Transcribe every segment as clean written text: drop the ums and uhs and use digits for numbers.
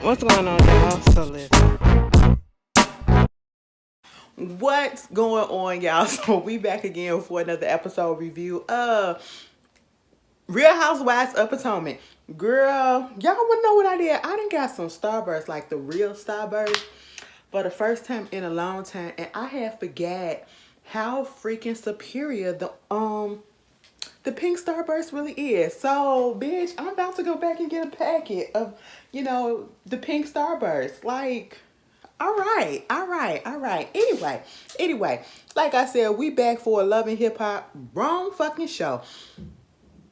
What's going on, y'all? So listen. What's going on, y'all? So we back again for another episode review of Real Housewives of Potomac. Girl, y'all wanna know what I did? I done got some Starbursts, like the real Starbursts, for the first time in a long time, and I had forgot how freaking superior the pink Starburst really is. So, bitch, I'm about to go back and get a packet of, the pink Starburst. Like, all right. Anyway, like I said, we back for a Love and Hip Hop wrong fucking show.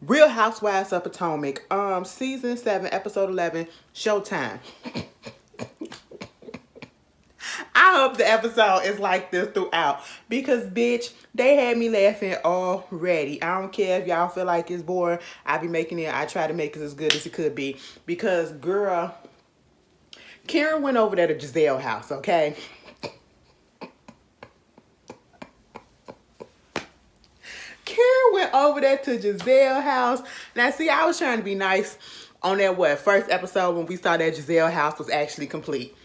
Real Housewives of Potomac, season 7, episode 11, Showtime. I hope the episode is like this throughout because, bitch, they had me laughing already. I don't care if y'all feel like it's boring. I try to make it as good as it could be because, girl, Karen went over there to Giselle's house, okay? Karen went over there to Giselle's house. Now, see, I was trying to be nice on that, first episode when we saw that Giselle's house was actually complete.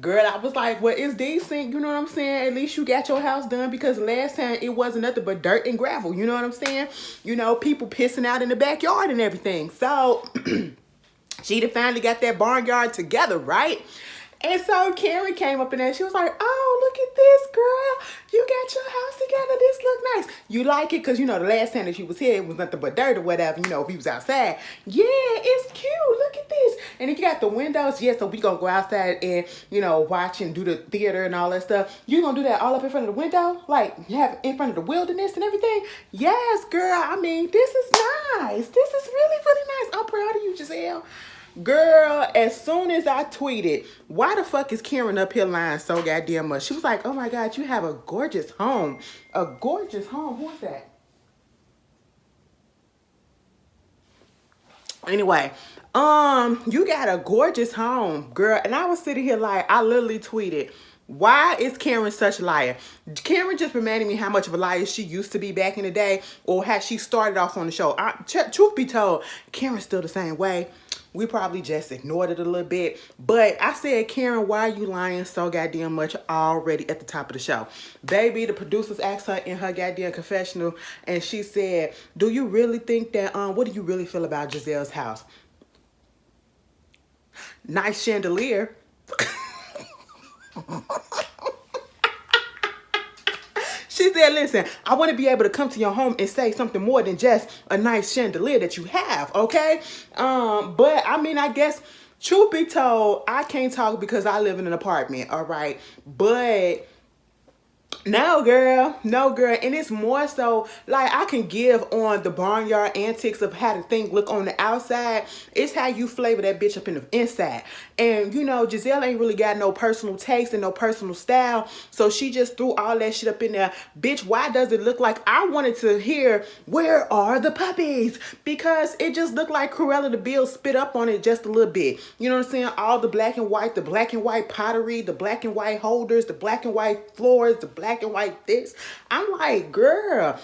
Girl, I was like, well, it's decent, you know what I'm saying? At least you got your house done because last time it wasn't nothing but dirt and gravel, you know what I'm saying? You know, people pissing out in the backyard and everything. So, she finally got that barnyard together, right? And so Karen came up in there. She was like, oh, look at this, girl. You got your house together. This look nice. You like it? Because, the last time that she was here, it was nothing but dirt or whatever. If he was outside. Yeah, it's cute. Look at this. And then you got the windows. Yeah, so we going to go outside and, watch and do the theater and all that stuff. You going to do that all up in front of the window? Like, you have in front of the wilderness and everything? Yes, girl. I mean, this is nice. This is really, really nice. I'm proud of you, Giselle. Girl, as soon as I tweeted, why the fuck is Karen up here lying so goddamn much? She was like, oh my God, you have a gorgeous home. A gorgeous home? Who's that? Anyway, you got a gorgeous home, girl. And I was sitting here like, I literally tweeted, why is Karen such a liar? Karen just reminded me how much of a liar she used to be back in the day or how she started off on the show. Truth be told, Karen's still the same way. We probably just ignored it a little bit. But I said, Karen, why are you lying so goddamn much already at the top of the show? Baby, the producers asked her in her goddamn confessional, and she said, do you really think that, what do you really feel about Giselle's house? Nice chandelier. She said, listen, I want to be able to come to your home and say something more than just a nice chandelier that you have, okay? But, I mean, I guess, truth be told, I can't talk because I live in an apartment, all right? But no, girl. And it's more so like I can give on the barnyard antics of how the thing look on the outside. It's how you flavor that bitch up in the inside. And Giselle ain't really got no personal taste and no personal style. So she just threw all that shit up in there. Bitch, why does it look like I wanted to hear where are the puppies? Because it just looked like Cruella de Vil spit up on it just a little bit. You know what I'm saying? All the black and white pottery, the black and white holders, the black and white floors, the black and white this. I'm like, girl,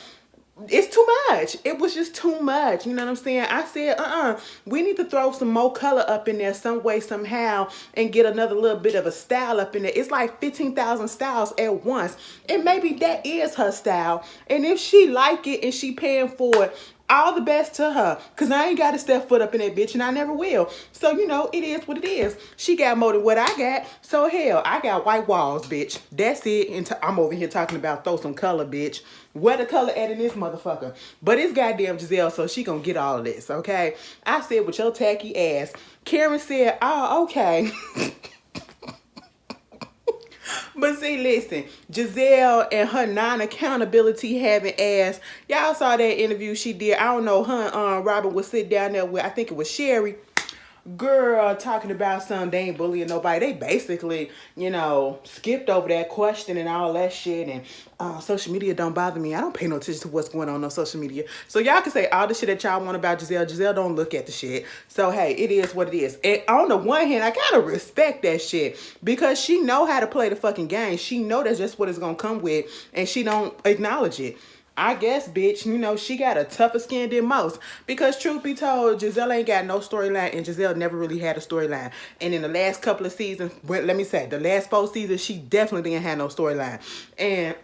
it's too much. It was just too much. You know what I'm saying? I said, we need to throw some more color up in there some way, somehow, and get another little bit of a style up in there. It's like 15,000 styles at once. And maybe that is her style. And if she like it and she paying for it, all the best to her. Because I ain't got to step foot up in that bitch and I never will. So, it is what it is. She got more than what I got. So, hell, I got white walls, bitch. That's it. And I'm over here talking about throw some color, bitch. Where the color at in this motherfucker? But it's goddamn Giselle, so she gonna get all of this, okay? I said with your tacky ass. Karen said, oh, okay. But see, listen, Giselle and her non-accountability having ass. Y'all saw that interview she did. I don't know, her Robin was sitting down there with, I think it was Sherry. Girl, talking about something, they ain't bullying nobody. They basically, skipped over that question and all that shit. And social media don't bother me. I don't pay no attention to what's going on social media. So y'all can say all the shit that y'all want about Giselle. Giselle don't look at the shit. So hey, it is what it is. And on the one hand, I gotta respect that shit because she know how to play the fucking game. She know that's just what it's gonna come with, and she don't acknowledge it. I guess, bitch, you know, she got a tougher skin than most. Because truth be told, Giselle ain't got no storyline, and Giselle never really had a storyline. And in the last couple of seasons, well, let me say, the last 4 seasons, she definitely didn't have no storyline. And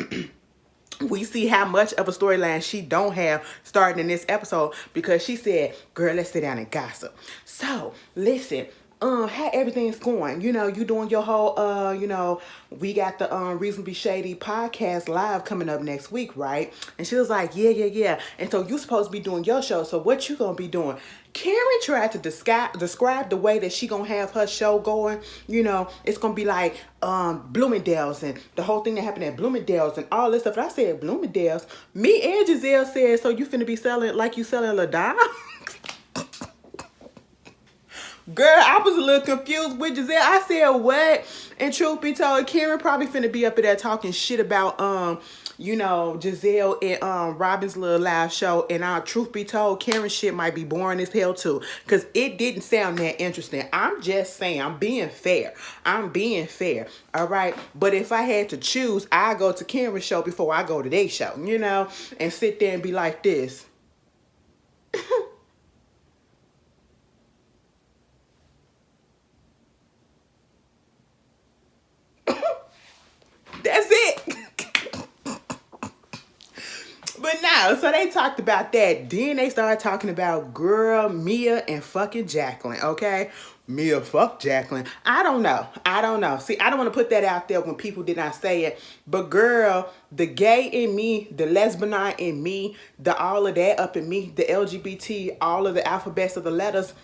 we see how much of a storyline she don't have starting in this episode because she said, girl, let's sit down and gossip. So, listen, how everything's going. You know, you doing your whole, you know, we got the Reasonably Shady podcast live coming up next week, right? And she was like, yeah. And so you supposed to be doing your show. So what you gonna be doing? Karen tried to describe the way that she gonna have her show going. You know, it's gonna be like Bloomingdale's and the whole thing that happened at Bloomingdale's and all this stuff. And I said Bloomingdale's. Me and Giselle said, so you finna be selling like you selling LaDonna? Girl, I was a little confused with Giselle. I said, what? And truth be told, Karen probably finna be up in there talking shit about, you know, Giselle and Robin's little live show. And truth be told, Karen's shit might be boring as hell too. Because it didn't sound that interesting. I'm just saying, I'm being fair. All right? But if I had to choose, I go to Karen's show before I go to their show, you know? And sit there and be like this. That's it. But now, so they talked about that. Then they started talking about girl, Mia and fucking Jacqueline, okay? Mia, fuck Jacqueline. I don't know. See, I don't want to put that out there when people did not say it. But girl, the gay in me, the lesbian in me, the all of that up in me, the LGBT, all of the alphabets of the letters,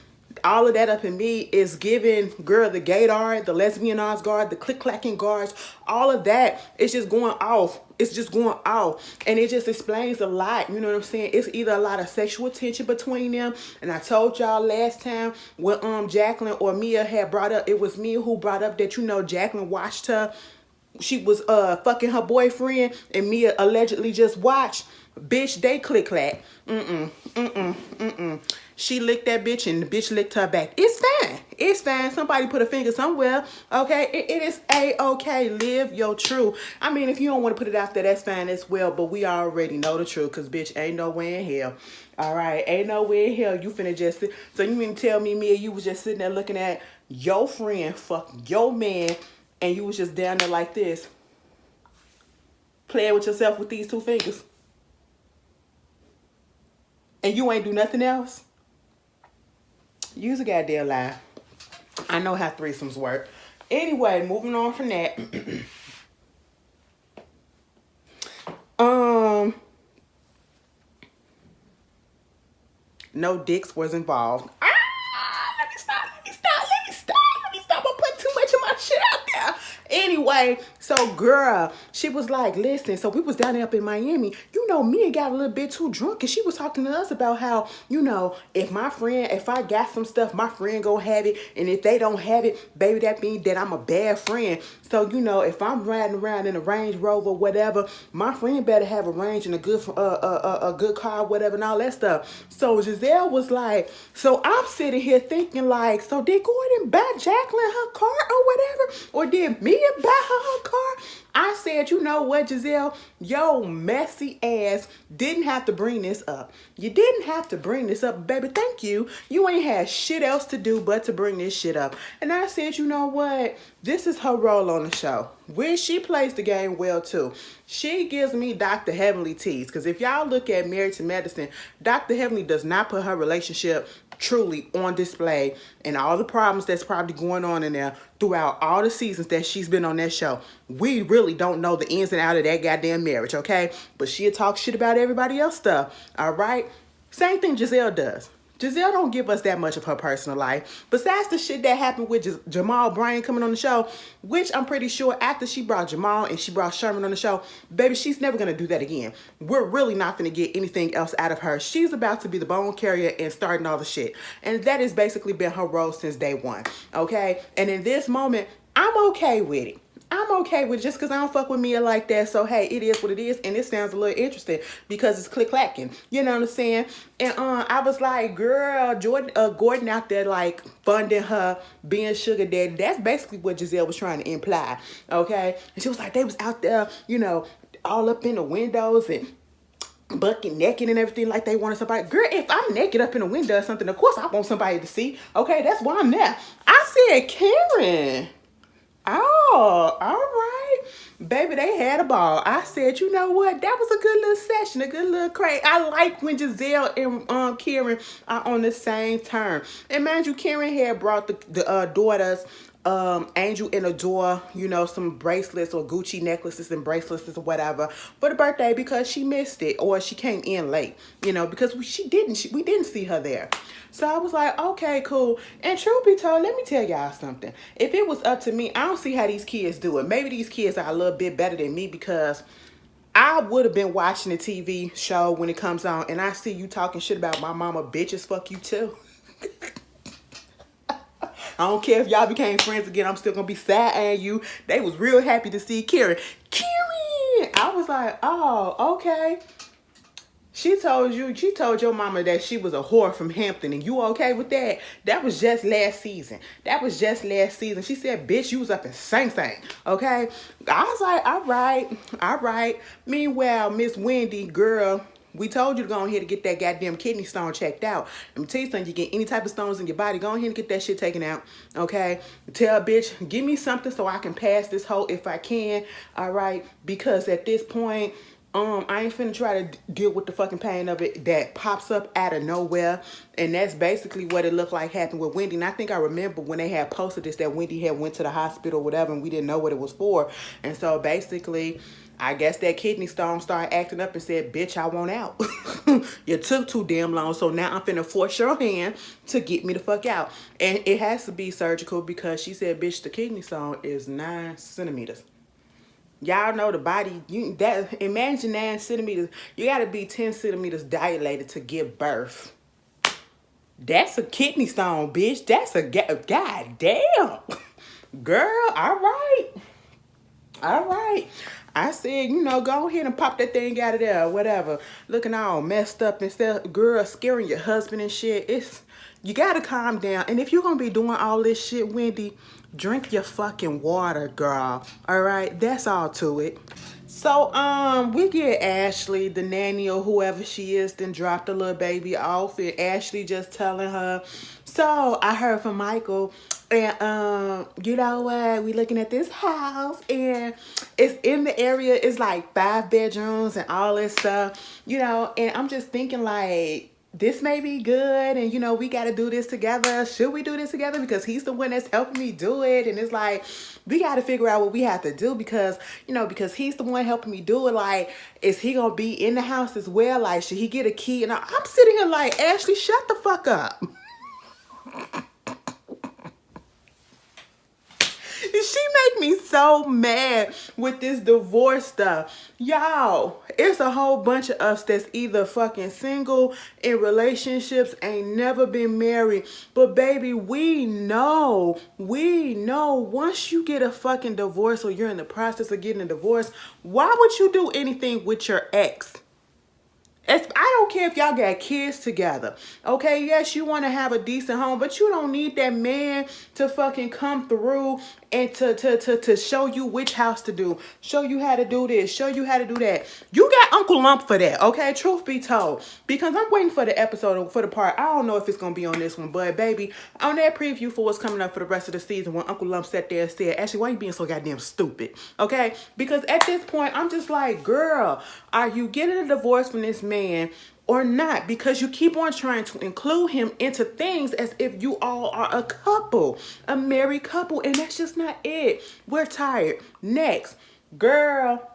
all of that up in me is giving, girl, the gaydar, the lesbian guard, the click-clacking guards, all of that is just going off. It's just going off. And it just explains a lot. You know what I'm saying? It's either a lot of sexual tension between them. And I told y'all last time when Jacqueline or Mia had brought up, it was Mia who brought up that, you know, Jacqueline watched her. She was fucking her boyfriend and Mia allegedly just watched. Bitch, they click-clack. She licked that bitch and the bitch licked her back. It's fine. Somebody put a finger somewhere. Okay? It is A-okay. Live your truth. I mean, if you don't want to put it out there, that's fine as well. But we already know the truth because, bitch, ain't nowhere in hell. All right? Ain't nowhere in hell. You finna just sit. So you mean to tell me, Mia, you was just sitting there looking at your friend fuck your man and you was just down there like this playing with yourself with these 2 fingers? And you ain't do nothing else? Use a goddamn lie. I know how threesomes work. Anyway, moving on from that. No dicks was involved. Let me stop. I'm putting too much of my shit out there. Anyway, so girl, she was like, listen, so we was down there up in Miami. You know, Mia got a little bit too drunk and she was talking to us about how, you know, if I got some stuff, my friend gonna have it. And if they don't have it, baby, that means that I'm a bad friend. So, you know, if I'm riding around in a Range Rover or whatever, my friend better have a range and a good car, whatever, and all that stuff. So Giselle was like, so I'm sitting here thinking like, so did Gordon buy Jacqueline her car or whatever? Or did Mia buy her car? I said, you know what, Giselle? Yo, messy ass didn't have to bring this up. You didn't have to bring this up, baby. Thank you. You ain't had shit else to do but to bring this shit up. And I said, you know what? This is her role on the show. Where she plays the game well, too. She gives me Dr. Heavenly tease. Because if y'all look at Married to Medicine, Dr. Heavenly does not put her relationship truly on display and all the problems that's probably going on in there throughout all the seasons that she's been on that show. We really don't know the ins and outs of that goddamn marriage, okay? But she'll talk shit about everybody else stuff, all right? Same thing Giselle does. Giselle don't give us that much of her personal life. Besides the shit that happened with Jamal Bryan coming on the show, which I'm pretty sure after she brought Jamal and she brought Sherman on the show, baby, she's never going to do that again. We're really not going to get anything else out of her. She's about to be the bone carrier and starting all the shit. And that has basically been her role since day one, okay? And in this moment, I'm okay with it. I'm okay with it just because I don't fuck with Mia like that. So, hey, it is what it is. And it sounds a little interesting because it's click-clacking. You know what I'm saying? And I was like, girl, Gordon out there, like, funding her, being sugar daddy. That's basically what Giselle was trying to imply, okay? And she was like, they was out there, you know, all up in the windows and bucket naked and everything like they wanted somebody. Girl, if I'm naked up in a window or something, of course I want somebody to see. Okay, that's why I'm there. I said, Karen. Oh, all right. Baby, they had a ball. I said, you know what? That was a good little session, a good little craze. I like when Giselle and Karen are on the same term. And mind you, Karen had brought the daughters, Angel and Adore, you know, some bracelets or Gucci necklaces and bracelets or whatever for the birthday because she missed it or she came in late, you know, because we didn't see her there. So I was like, okay, cool. And truth be told, let me tell y'all something. If it was up to me, I don't see how these kids do it. Maybe these kids are a little bit better than me because I would have been watching the TV show when it comes on and I see you talking shit about my mama, bitches, fuck you too. I don't care if y'all became friends again, I'm still gonna be sad-eyeing you. They was real happy to see Karen. Karen! I was like, oh, okay. She told your mama that she was a whore from Hampton and you okay with that? That was just last season. She said, bitch, you was up in Sing Sing, okay? I was like, all right. Meanwhile, Miss Wendy, girl, we told you to go ahead and get that goddamn kidney stone checked out. Let me tell you something, you get any type of stones in your body, go ahead and get that shit taken out, okay? Tell a bitch, give me something so I can pass this hole if I can, all right? Because at this point, I ain't finna try to deal with the fucking pain of it that pops up out of nowhere. And that's basically what it looked like happened with Wendy. And I think I remember when they had posted this that Wendy had went to the hospital or whatever and we didn't know what it was for. And so basically, I guess that kidney stone started acting up and said, bitch, I want out. You took too damn long, so now I'm finna force your hand to get me the fuck out. And it has to be surgical because she said, bitch, the kidney stone is 9 centimeters. Y'all know the body, imagine 9 centimeters. You gotta be 10 centimeters dilated to give birth. That's a kidney stone, bitch. That's a goddamn. Girl, all right. I said, you know, go ahead and pop that thing out of there or whatever. Looking all messed up and stuff. Girl, scaring your husband and shit. You gotta calm down. And if you're gonna be doing all this shit, Wendy, drink your fucking water, girl. All right, that's all to it. So, we get Ashley, the nanny or whoever she is, then dropped the little baby off, and Ashley just telling her, so I heard from Michael, and you know what, we looking at this house, and it's in the area, it's like 5 bedrooms and all this stuff, you know, and I'm just thinking like, this may be good and you know we got to do this together. Should we do this together? Because he's the one that's helping me do it, and it's like we got to figure out what we have to do because you know because he's the one helping me do it. Like, is he gonna be in the house as well? Like, should he get a key? And I'm sitting here like, Ashley, shut the fuck up. She make me so mad with this divorce stuff. Y'all, it's a whole bunch of us that's either fucking single, in relationships, ain't never been married. But baby, we know once you get a fucking divorce or you're in the process of getting a divorce, why would you do anything with your ex? I don't care if y'all got kids together. Okay, yes, you want to have a decent home, but you don't need that man to fucking come through and to show you which house to do, show you how to do this, show you how to do that. You got Uncle Lump for that, okay? Truth be told. Because I'm waiting for the episode, for the part. I don't know if it's going to be on this one, but baby, on that preview for what's coming up for the rest of the season when Uncle Lump sat there and said, Ashley, why you being so goddamn stupid? Okay? Because at this point, I'm just like, girl, are you getting a divorce from this man or not? Because you keep on trying to include him into things as if you all are a couple, a married couple, and that's just not it. We're tired. Next, girl,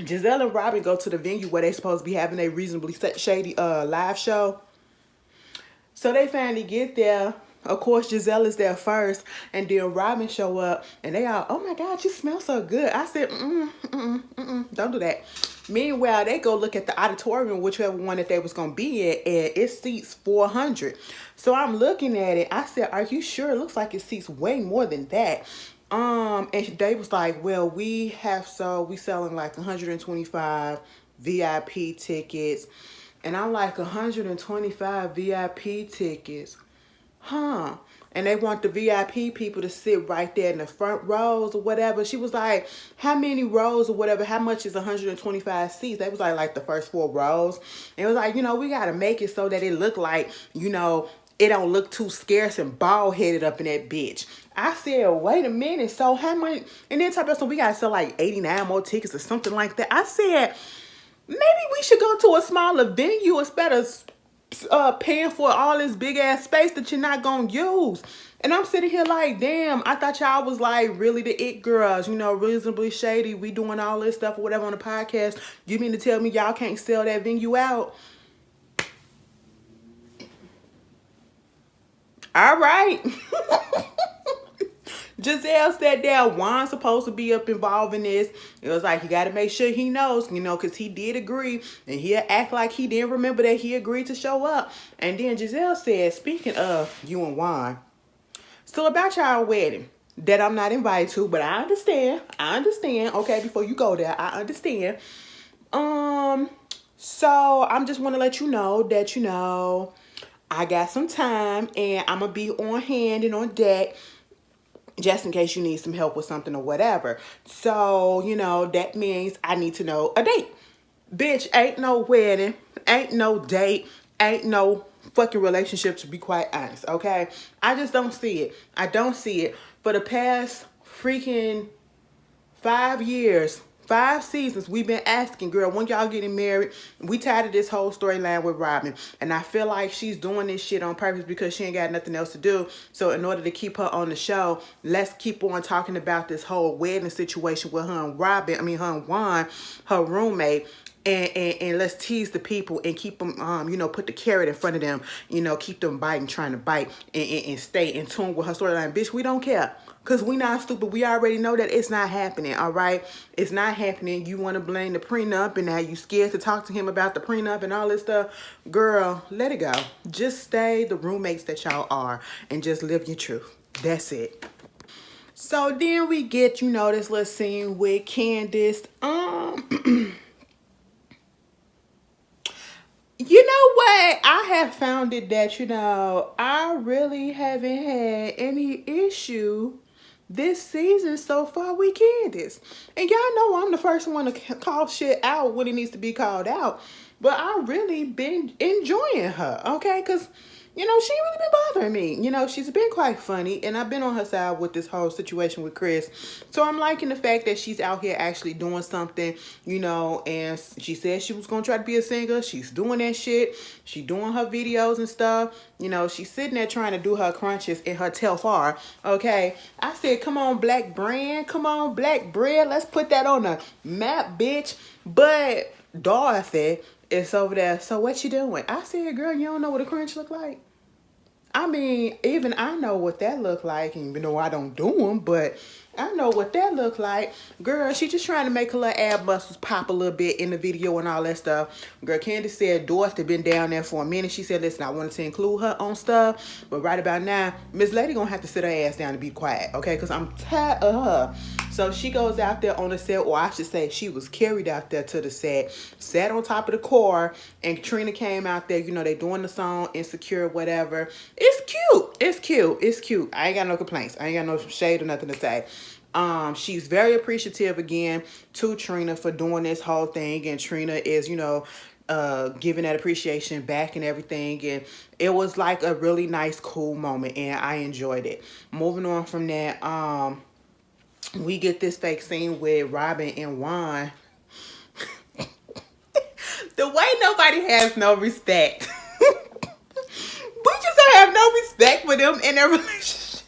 Giselle and Robin go to the venue where they supposed to be having a reasonably shady live show. So they finally get there. Of course, Giselle is there first, and then Robin show up, and they all, oh my God, you smell so good. I said, don't do that. Meanwhile, they go look at the auditorium, whichever one that they was going to be in, and it seats 400. So I'm looking at it. I said, are you sure? It looks like it seats way more than that. And they was like, well, we selling like 125 VIP tickets. And I'm like, 125 VIP tickets. Huh. and they want the VIP people to sit right there in the front rows or whatever. She was like, how many rows or whatever, how much is 125 seats? They was like the first 4 rows. And it was like, we got to make it so that it look like, it don't look too scarce and bald headed up in that bitch. I said, wait a minute. So how much? And then talk about, so we got to sell like 89 more tickets or something like that. I said, maybe we should go to a smaller venue instead of paying for all this big ass space that you're not gonna use. And I'm sitting here like, damn, I thought y'all was like really the it girls, reasonably shady. We doing all this stuff or whatever on the podcast. You mean to tell me y'all can't sell that venue out? All right. Giselle said that Juan's supposed to be up involved in this. It was like, you got to make sure he knows, because he did agree. And he'll act like he didn't remember that he agreed to show up. And then Giselle said, speaking of you and Juan, so about y'all wedding that I'm not invited to, but I understand. Okay, before you go there, I understand. So I'm just want to let you know that, I got some time and I'm going to be on hand and on deck just in case you need some help with something or whatever. So, that means I need to know a date. Bitch, ain't no wedding, ain't no date, ain't no fucking relationship, to be quite honest, okay? I just don't see it. I don't see it. For the past freaking 5 years, 5 seasons, we've been asking, girl, when y'all getting married? We tired of this whole storyline with Robin. And I feel like she's doing this shit on purpose because she ain't got nothing else to do. So in order to keep her on the show, let's keep on talking about this whole wedding situation with her and Juan, her roommate. And let's tease the people and keep them, put the carrot in front of them, keep them biting, trying to bite and stay in tune with her storyline. Bitch, we don't care. Because we not stupid. We already know that it's not happening, all right? It's not happening. You want to blame the prenup and now you scared to talk to him about the prenup and all this stuff. Girl, let it go. Just stay the roommates that y'all are and just live your truth. That's it. So then we get, this little scene with Candace. You know what? I have found it that, I really haven't had any issue this season so far with Candace. And y'all know I'm the first one to call shit out when it needs to be called out. But I really been enjoying her, okay? Because, she ain't really been bothering me. She's been quite funny. And I've been on her side with this whole situation with Chris. So I'm liking the fact that she's out here actually doing something, and she said she was going to try to be a singer. She's doing that shit. She doing her videos and stuff. She's sitting there trying to do her crunches in her Telfar, okay? I said, come on, black brand. Come on, black bread. Let's put that on the map, bitch. But Dorothy is over there. So what you doing? I said, girl, you don't know what a crunch look like? I mean, even I know what that look like, even though I don't do them, but I know what that look like. Girl, she just trying to make her little ab muscles pop a little bit in the video and all that stuff. Girl, Candace said Dorothy been down there for a minute. She said, listen, I wanted to include her on stuff, but right about now, Miss Lady gonna have to sit her ass down and be quiet, okay? Because I'm tired of her. So she goes out there on the set, or I should say she was carried out there to the set, sat on top of the car, and Trina came out there. They doing the song, Insecure, whatever. It's cute. It's cute. It's cute. I ain't got no complaints. I ain't got no shade or nothing to say. She's very appreciative again to Trina for doing this whole thing, and Trina is, giving that appreciation back and everything, and it was like a really nice, cool moment, and I enjoyed it. Moving on from that, we get this fake scene with Robin and Juan. The way nobody has no respect. We just don't have no respect for them in their relationship.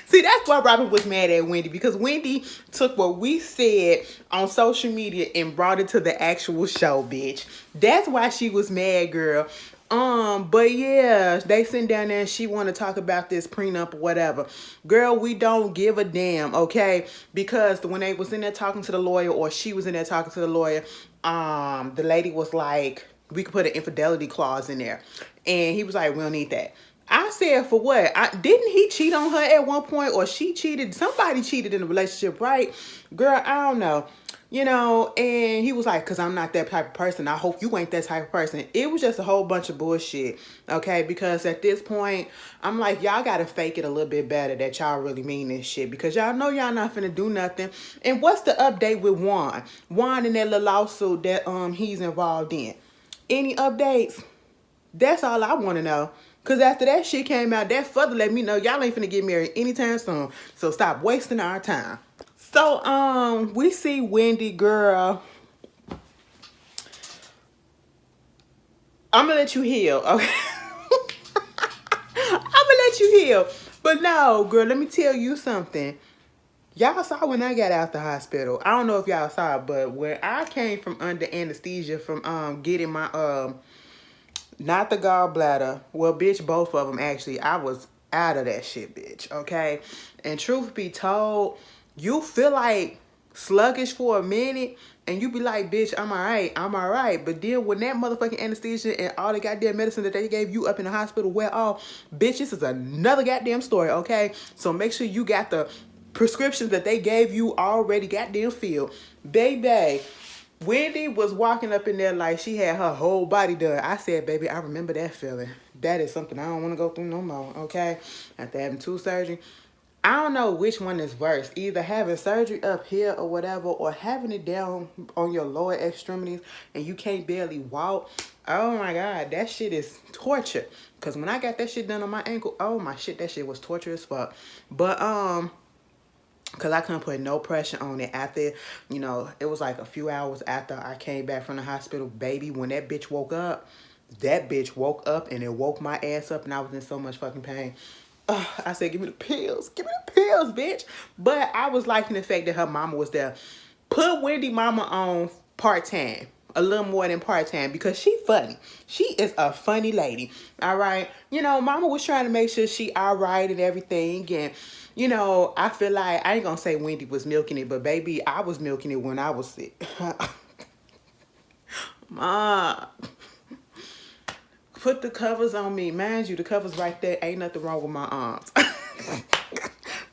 See, that's why Robin was mad at Wendy, because Wendy took what we said on social media and brought it to the actual show, bitch. That's why she was mad, girl. But yeah, they sitting down there and she want to talk about this prenup or whatever. Girl, we don't give a damn, okay? Because when they was in there talking to the lawyer, or she was in there talking to the lawyer, the lady was like, we could put an infidelity clause in there. And he was like, we don't need that. I said, for what? Didn't he cheat on her at one point, or she cheated? Somebody cheated in the relationship, right? Girl, I don't know. you know, and he was like, because I'm not that type of person. I hope you ain't that type of person. It was just a whole bunch of bullshit, okay? Because at this point, I'm like, y'all got to fake it a little bit better that y'all really mean this shit, because y'all know y'all not finna do nothing. And what's the update with Juan? Juan and that little lawsuit that he's involved in. Any updates? That's all I want to know. Because after that shit came out, that further let me know y'all ain't finna get married anytime soon. So stop wasting our time. So, we see Wendy, girl. I'm gonna let you heal, okay? I'm gonna let you heal. But no, girl, let me tell you something. Y'all saw when I got out the hospital. I don't know if y'all saw it, but when I came from under anesthesia from getting my not the gallbladder, well, bitch, both of them actually, I was out of that shit, bitch, okay? And truth be told, you feel like sluggish for a minute and you be like, bitch, I'm alright. But then when that motherfucking anesthesia and all the goddamn medicine that they gave you up in the hospital wear off, bitch, this is another goddamn story, okay? So make sure you got the prescriptions that they gave you already goddamn filled. Baby, Wendy was walking up in there like she had her whole body done. I said, baby, I remember that feeling. That is something I don't want to go through no more, okay? After having 2 surgeries. I don't know which one is worse. Either having surgery up here or whatever, or having it down on your lower extremities and you can't barely walk. Oh my God, that shit is torture. Because when I got that shit done on my ankle, oh my shit, that shit was torture as fuck. But, because I couldn't put no pressure on it after, you know, it was like a few hours after I came back from the hospital. Baby, when that bitch woke up and it woke my ass up and I was in so much fucking pain. I said, give me the pills, bitch. But I was liking the fact that her mama was there. Put Wendy mama on part-time. A little more than part-time because she funny. She is a funny lady. All right. You know, mama was trying to make sure she all right and everything. And, you know, I feel like, I ain't gonna say Wendy was milking it, but baby, I was milking it when I was sick. Ma, put the covers on me. Mind you, the covers right there. Ain't nothing wrong with my arms.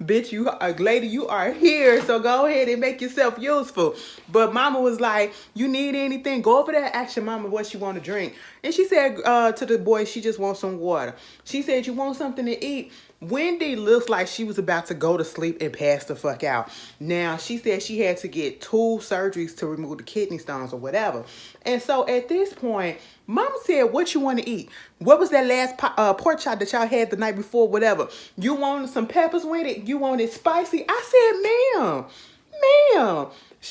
Bitch, you lady, you are here, so go ahead and make yourself useful. But mama was like, you need anything? Go over there, ask your mama what she want to drink. And she said to the boy, she just wants some water. She said, you want something to eat? Wendy looks like she was about to go to sleep and pass the fuck out. Now, she said she had to get 2 surgeries to remove the kidney stones or whatever. And so at this point, mama said, what you want to eat? What was that last pork chop that y'all had the night before, whatever? You wanted some peppers with it? You want it spicy? I said, ma'am, I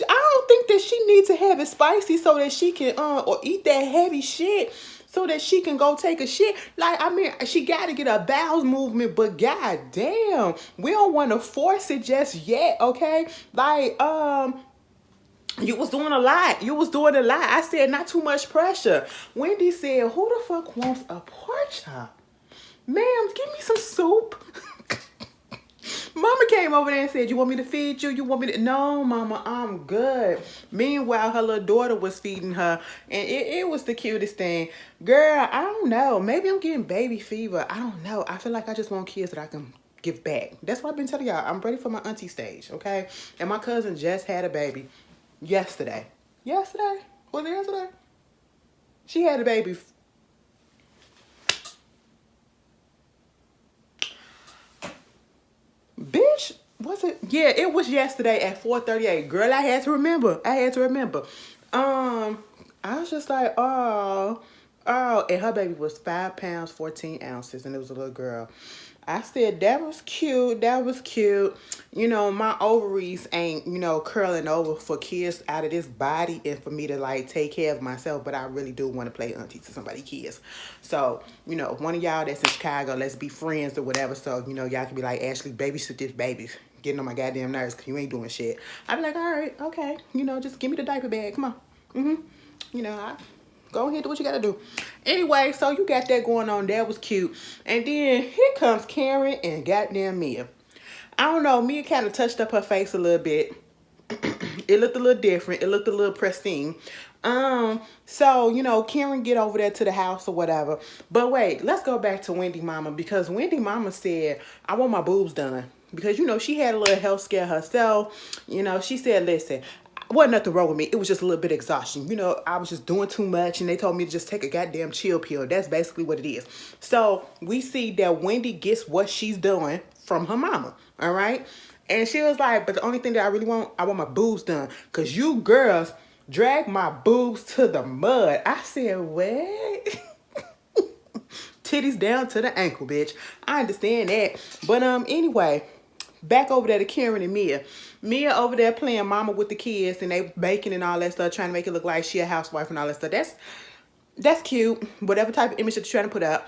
don't think that she needs to have it spicy so that she can, or eat that heavy shit so that she can go take a shit. Like, I mean, she got to get her bowels movement, but goddamn, we don't want to force it just yet, okay? Like, you was doing a lot. I said, not too much pressure. Wendy said, who the fuck wants a pork chop? Ma'am, give me some soup. Mama came over there and said, you want me to feed you? You want me to? No, mama, I'm good. Meanwhile, her little daughter was feeding her. And it was the cutest thing. Girl, I don't know. Maybe I'm getting baby fever. I don't know. I feel like I just want kids that I can give back. That's what I've been telling y'all. I'm ready for my auntie stage, okay? And my cousin just had a baby yesterday. Yesterday? Was it yesterday? She had a baby. Bitch, was it? Yeah, it was yesterday at 4:38. Girl, I had to remember. I was just like, oh, and her baby was 5 pounds, 14 ounces, and it was a little girl. I said, that was cute. You know, my ovaries ain't, you know, curling over for kids out of this body and for me to, like, take care of myself. But I really do want to play auntie to somebody's kids. So, you know, one of y'all that's in Chicago, let's be friends or whatever. So, you know, y'all can be like, Ashley, babysit this baby. Getting on my goddamn nerves because you ain't doing shit. I'd be like, all right, okay. You know, just give me the diaper bag. Come on. You know, go ahead, do what you gotta do. Anyway, so you got that going on. That was cute. And then here comes Karen and goddamn Mia. I don't know. Mia kind of touched up her face a little bit. It looked a little different. It looked a little pristine. So, you know, Karen get over there to the house or whatever. But wait, let's go back to Wendy Mama, because Wendy Mama said, I want my boobs done. Because, you know, she had a little health scare herself. You know, she said, listen, wasn't nothing wrong with me. It was just a little bit of exhaustion. You know, I was just doing too much and they told me to just take a goddamn chill pill. That's basically what it is. So we see that Wendy gets what she's doing from her mama. All right. And she was like, but the only thing that I want my boobs done. Because you girls drag my boobs to the mud. I said, what? Titties down to the ankle, bitch. I understand that. But anyway, back over there to Karen and Mia. Mia over there playing mama with the kids and they baking and all that stuff, trying to make it look like she a housewife and all that stuff. That's cute. Whatever type of image that you're trying to put up.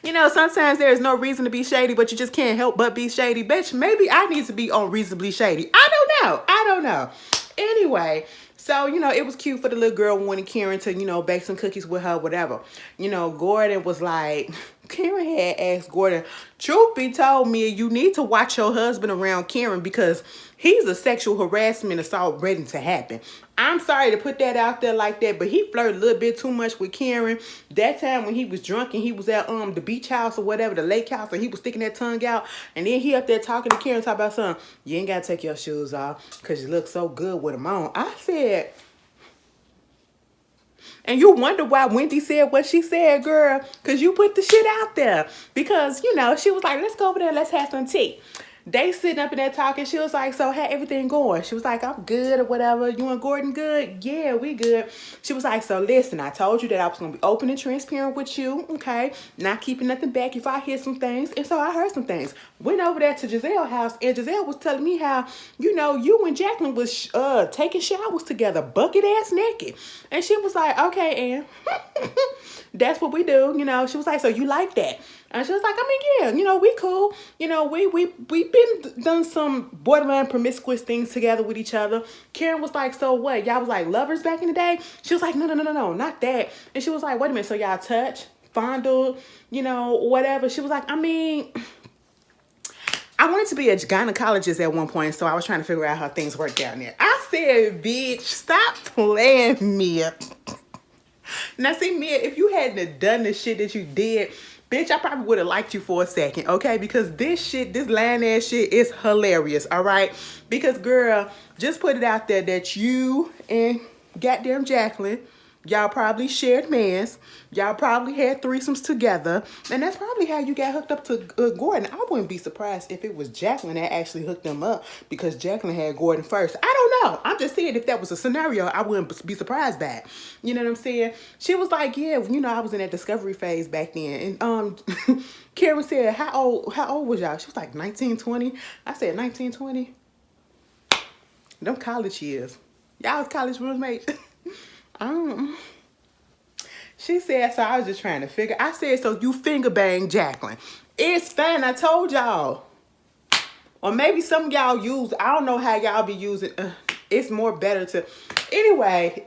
You know, sometimes there is no reason to be shady, but you just can't help but be shady. Bitch, maybe I need to be unreasonably shady. I don't know. Anyway, so, you know, it was cute for the little girl wanting Karen to, you know, bake some cookies with her, whatever. You know, Gordon was like, Karen had asked Gordon, truth be told, Mia, you need to watch your husband around Karen because he's a sexual harassment assault ready to happen. I'm sorry to put that out there like that, but he flirted a little bit too much with Karen. That time when he was drunk and he was at the beach house or whatever, the lake house, and he was sticking that tongue out, and then he up there talking to Karen, talking about something, you ain't got to take your shoes off because you look so good with them on. I said, and you wonder why Wendy said what she said, girl, because you put the shit out there. Because, you know, she was like, let's go over there, let's have some tea. They sitting up in there talking. She was like, so how everything going? She was like, I'm good or whatever. You and Gordon good? Yeah, we good. She was like, so listen, I told you that I was going to be open and transparent with you, okay? Not keeping nothing back if I hear some things. And so I heard some things. Went over there to Giselle's house, and Giselle was telling me how, you know, you and Jacqueline was taking showers together, bucket ass naked. And she was like, okay, Ann, that's what we do, you know. She was like, so you like that? And she was like, I mean, yeah, you know, we cool. You know, we've been done some borderline promiscuous things together with each other. Karen was like, so what? Y'all was like lovers back in the day? She was like, no, not that. And she was like, wait a minute, so y'all touch, fondle, you know, whatever. She was like, I mean, I wanted to be a gynecologist at one point, so I was trying to figure out how things work down there. I said, bitch, stop playing, Mia. Now, see, Mia, if you hadn't done the shit that you did, bitch, I probably would have liked you for a second, okay? Because this lying ass shit is hilarious, all right? Because, girl, just put it out there that you and goddamn Jacqueline, y'all probably shared mans. Y'all probably had threesomes together. And that's probably how you got hooked up to Gordon. I wouldn't be surprised if it was Jacqueline that actually hooked them up because Jacqueline had Gordon first. I don't know. I'm just saying if that was a scenario, I wouldn't be surprised by it. You know what I'm saying? She was like, yeah, you know, I was in that discovery phase back then. And Karen said, how old was y'all? She was like 19, 20. I said 19, 20. Them college years. Y'all was college roommates. She said, so I was just trying to figure. I said, so you finger bang Jacqueline. It's fine. I told y'all. Or maybe some of y'all use, I don't know how y'all be using. It's more better to. Anyway,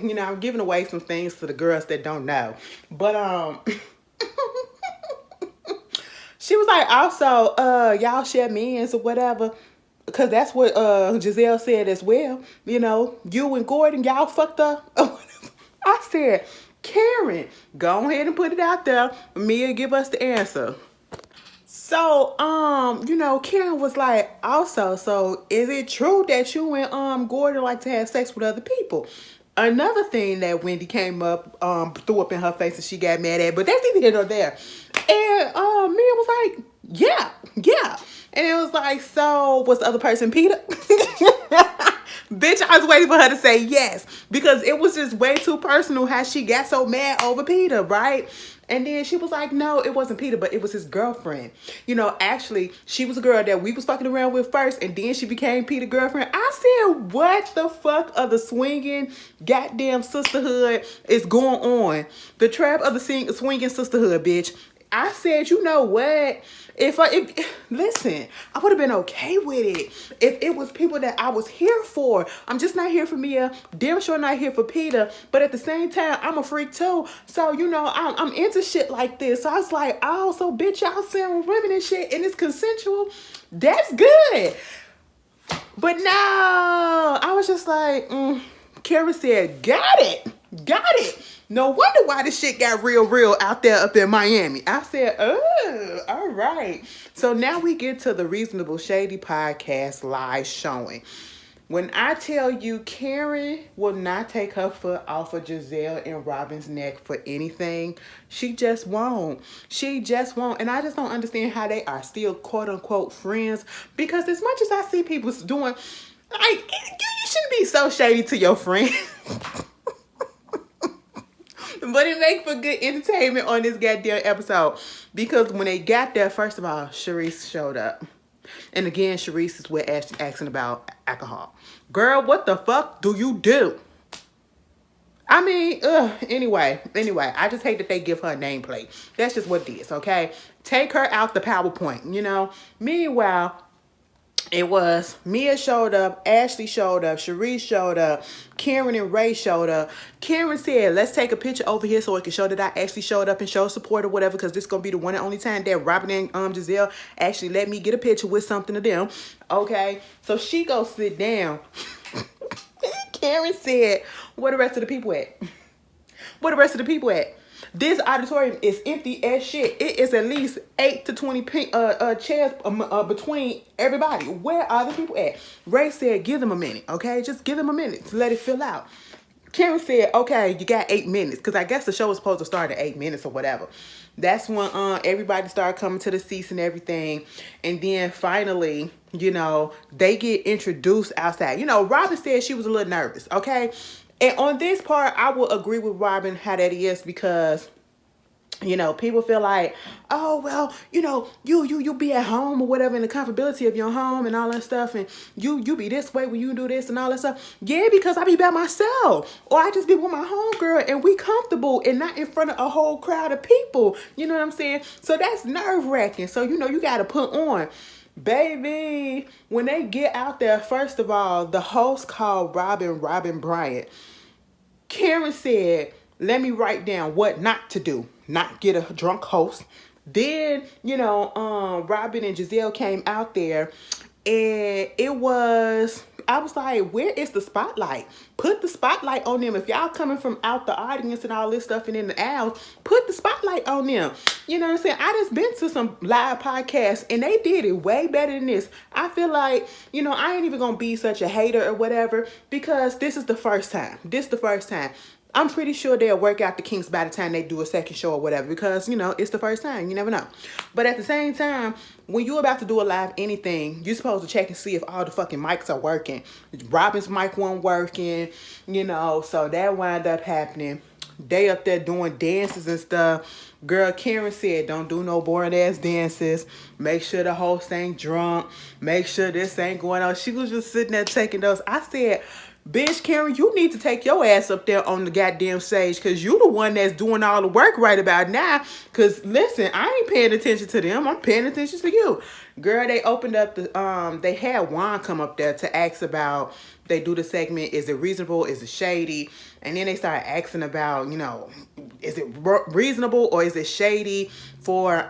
you know, I'm giving away some things to the girls that don't know. But, she was like, also, y'all share mans or whatever. Because that's what Giselle said as well. You know, you and Gordon, y'all fucked up. I said, Karen, go ahead and put it out there. Mia, give us the answer. So, you know, Karen was like, also, so is it true that you and Gordon like to have sex with other people? Another thing that Wendy came up, threw up in her face and she got mad at, but that's neither here nor there. And Mia was like, yeah. And it was like, so was the other person Peter? Bitch, I was waiting for her to say yes. Because it was just way too personal how she got so mad over Peter, right? And then she was like, no, it wasn't Peter, but it was his girlfriend. You know, actually, she was a girl that we was fucking around with first, and then she became Peter's girlfriend. I said, what the fuck of the swinging goddamn sisterhood is going on? The trap of the swinging sisterhood, bitch. I said, you know what? Listen, I would have been okay with it if it was people that I was here for. I'm just not here for Mia. Damn sure not here for Peter. But at the same time, I'm a freak too. So, you know, I'm into shit like this. So I was like, oh, so bitch, y'all saying with women and shit, and it's consensual. That's good. But no, I was just like, Karen said, got it. No wonder why this shit got real out there up in Miami. I said, oh, all right. So now we get to the Reasonable Shady Podcast live showing. When I tell you Karen will not take her foot off of Giselle and Robin's neck for anything, she just won't. She just won't. And I just don't understand how they are still quote unquote friends. Because as much as I see people doing, like, you shouldn't be so shady to your friend. But it makes for good entertainment on this goddamn episode. Because when they got there, first of all, Sharice showed up. And again, Sharice is with asking about alcohol. Girl, what the fuck do you do? I mean, anyway, I just hate that they give her a nameplate. That's just what it is, okay? Take her out the PowerPoint, you know? Meanwhile, it was Mia showed up, Ashley showed up, Sharice showed up, Karen and Ray showed up. Karen said, let's take a picture over here so it can show that I actually showed up and show support or whatever, because this is going to be the one and only time that Robin and Giselle actually let me get a picture with something to them. Okay, so she goes sit down. Karen said, where the rest of the people at? Where the rest of the people at? This auditorium is empty as shit. It is at least 8 to 20 chairs between everybody. Where are the people at? Ray said, give them a minute, okay? Just give them a minute to let it fill out. Karen said, okay, you got 8 minutes. Because I guess the show was supposed to start at 8 minutes or whatever. That's when everybody started coming to the seats and everything. And then finally, you know, they get introduced outside. You know, Robin said she was a little nervous, okay? And on this part, I will agree with Robin how that is, because, you know, people feel like, oh, well, you know, you be at home or whatever, in the comfortability of your home and all that stuff, and you be this way when you do this and all that stuff. Yeah, because I be by myself, or I just be with my homegirl and we comfortable and not in front of a whole crowd of people. You know what I'm saying? So that's nerve-wracking. So, you know, you got to put on. Baby, when they get out there, first of all, the host called Robin Bryant. Karen said, let me write down what not to do. Not get a drunk host. Then, you know, Robin and Giselle came out there, and I was like, where is the spotlight? Put the spotlight on them. If y'all coming from out the audience and all this stuff and in the aisles, put the spotlight on them. You know what I'm saying? I just been to some live podcasts and they did it way better than this. I feel like, you know, I ain't even gonna be such a hater or whatever, because this is the first time. I'm pretty sure they'll work out the kinks by the time they do a second show or whatever, because, you know, it's the first time. You never know. But at the same time, when you're about to do a live anything, you're supposed to check and see if all the fucking mics are working. Robin's mic wasn't working, you know, so that wound up happening. They up there doing dances and stuff. Girl, Karen said, don't do no boring ass dances. Make sure the host ain't drunk. Make sure this ain't going on. She was just sitting there taking those. I said, bitch, Karen, you need to take your ass up there on the goddamn stage, because you the one that's doing all the work right about now. Because, listen, I ain't paying attention to them. I'm paying attention to you. Girl, they opened up the, they had Juan come up there to ask about, they do the segment, is it reasonable, is it shady? And then they started asking about, you know, is it reasonable or is it shady for,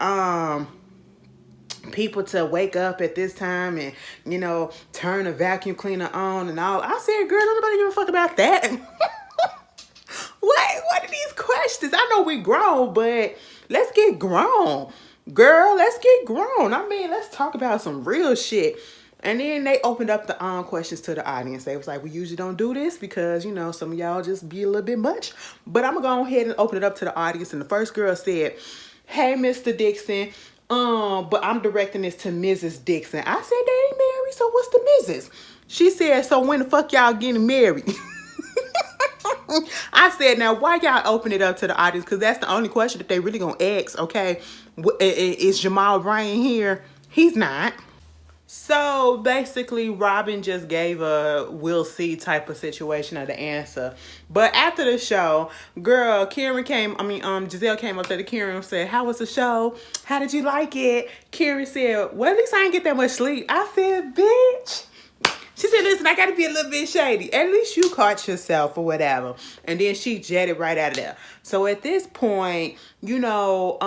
people to wake up at this time and, you know, turn a vacuum cleaner on and all. I said, girl, don't nobody give a fuck about that. What are these questions? I know we grown, but let's get grown. Girl, let's get grown. I mean, let's talk about some real shit. And then they opened up the questions to the audience. They was like, we usually don't do this because, you know, some of y'all just be a little bit much. But I'm going to go ahead and open it up to the audience. And the first girl said, hey, Mr. Dixon, but I'm directing this to Mrs. Dixon. I said, they ain't married, so what's the Mrs.? She said, so when the fuck y'all getting married? I said, now why y'all open it up to the audience? Because that's the only question that they really gonna ask, okay? Is Jamal Bryan here? He's not. So basically, Robin just gave a we'll see type of situation of the answer. But after the show, girl, Giselle came up there to Karen and said, how was the show? How did you like it? Karen said, well, at least I didn't get that much sleep. I said, bitch. She said, listen, I got to be a little bit shady. At least you caught yourself or whatever. And then she jetted right out of there. So at this point, Giselle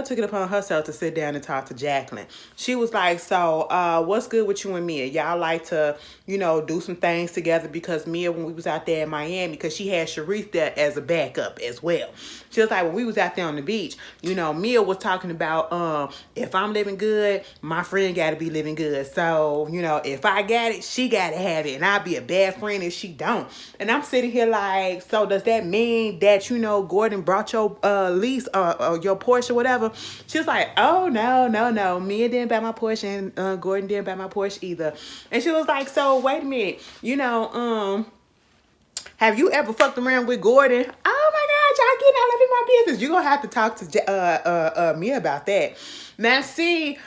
took it upon herself to sit down and talk to Jacqueline. She was like, so what's good with you and Mia? Y'all like to, do some things together, because Mia, when we was out there in Miami, because she had Sharice there as a backup as well. She was like, when we was out there on the beach, Mia was talking about, if I'm living good, my friend got to be living good. So, if I got it, she got to have it. And I'll be a bad friend if she don't. And I'm sitting here like, so does that mean that, Gordon brought your lease or your Porsche or whatever? She was like, oh, no. Mia didn't buy my Porsche, and Gordon didn't buy my Porsche either. And she was like, so wait a minute, have you ever fucked around with Gordon? Oh my God, y'all getting all up in my business. You're going to have to talk to Mia about that. Now, see,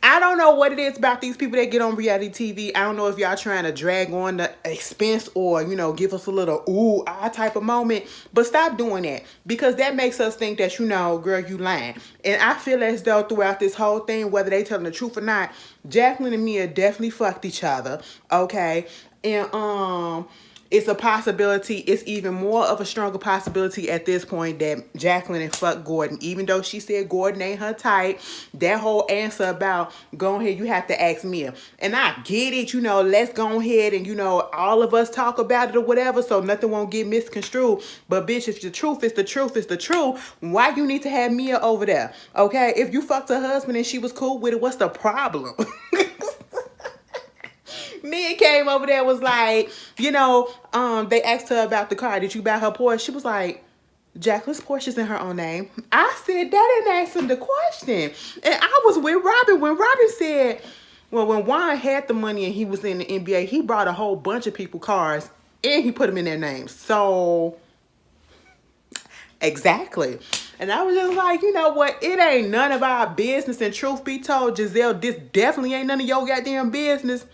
I don't know what it is about these people that get on reality TV. I don't know if y'all trying to drag on the expense or, give us a little ooh, ah type of moment. But stop doing that, because that makes us think that, girl, you lying. And I feel as though throughout this whole thing, whether they telling the truth or not, Jacqueline and Mia definitely fucked each other. Okay. And, it's a possibility. It's even more of a stronger possibility at this point that Jacqueline and fuck Gordon. Even though she said Gordon ain't her type, that whole answer about go ahead, you have to ask Mia. And I get it, let's go ahead and, all of us talk about it or whatever, so nothing won't get misconstrued. But bitch, if the truth is the truth is the truth, why you need to have Mia over there? Okay, if you fucked her husband and she was cool with it, what's the problem? Mia came over there, was like, they asked her about the car. Did you buy her Porsche? She was like, Jacqueline's Porsche's in her own name. I said, that didn't answer the question. And I was with Robin when Robin said, well, when Juan had the money and he was in the NBA, he brought a whole bunch of people cars and he put them in their names. So, exactly. And I was just like, you know what? It ain't none of our business. And truth be told, Giselle, this definitely ain't none of your goddamn business.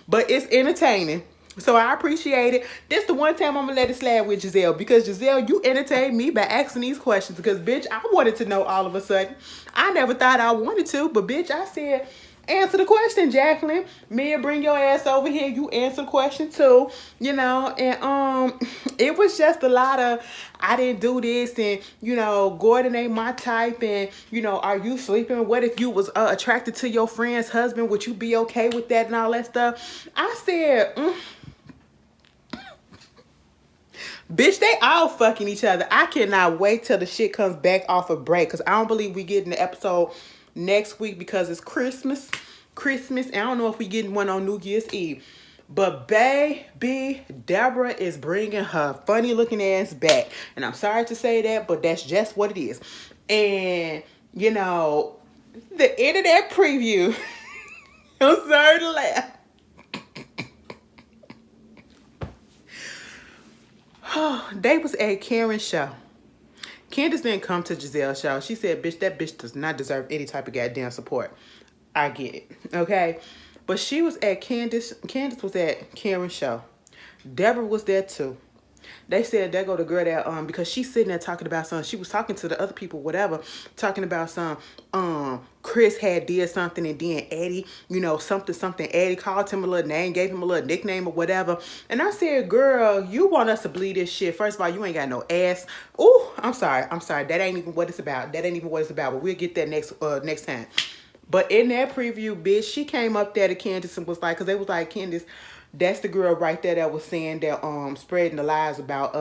But it's entertaining. So I appreciate it. This the one time I'm going to let it slide with Giselle. Because Giselle, you entertained me by asking these questions. Because, bitch, I wanted to know all of a sudden. I never thought I wanted to. But, bitch, I said, answer the question, Jacqueline. Mia, bring your ass over here. You answer the question, too. And it was just a lot of, I didn't do this. And, Gordon ain't my type. And, are you sleeping? What if you was attracted to your friend's husband? Would you be okay with that and all that stuff? I said, bitch, they all fucking each other. I cannot wait till the shit comes back off a break, because I don't believe we getting the episode next week because it's Christmas. And I don't know if we getting one on New Year's Eve. But baby, Deborah is bringing her funny looking ass back. And I'm sorry to say that, but that's just what it is. And, the end of that preview, I'm sorry to laugh. They was at Karen's show. Candace didn't come to Giselle's show. She said, bitch, that bitch does not deserve any type of goddamn support. I get it, okay? But she was at Candace was at Karen's show. Deborah was there too. They said there go the girl that because she's sitting there talking about something. She was talking to the other people, whatever, talking about some Chris had did something, and then Eddie, something. Eddie called him a little name, gave him a little nickname or whatever. And I said, girl, you want us to believe this shit. First of all, you ain't got no ass. Ooh, I'm sorry. That ain't even what it's about. But we'll get that next time. But in that preview, bitch, she came up there to Candace and was like, because they was like, Candace, that's the girl right there that was saying that spreading the lies about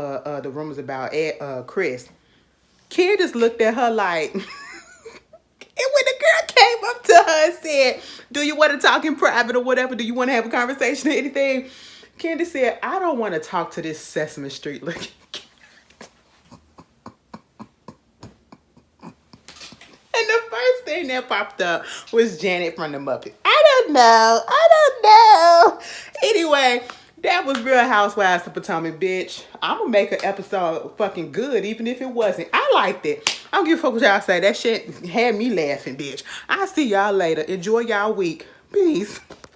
the rumors about Chris. Candace looked at her like, and when the girl came up to her and said, do you want to talk in private or whatever? Do you want to have a conversation or anything? Candace said, I don't want to talk to this Sesame Street looking. And the first thing that popped up was Janet from the Muppets. I don't know. Anyway, that was Real Housewives of Potomac, bitch. I'm going to make an episode fucking good, even if it wasn't. I liked it. I don't give a fuck what y'all say. That shit had me laughing, bitch. I'll see y'all later. Enjoy y'all week. Peace.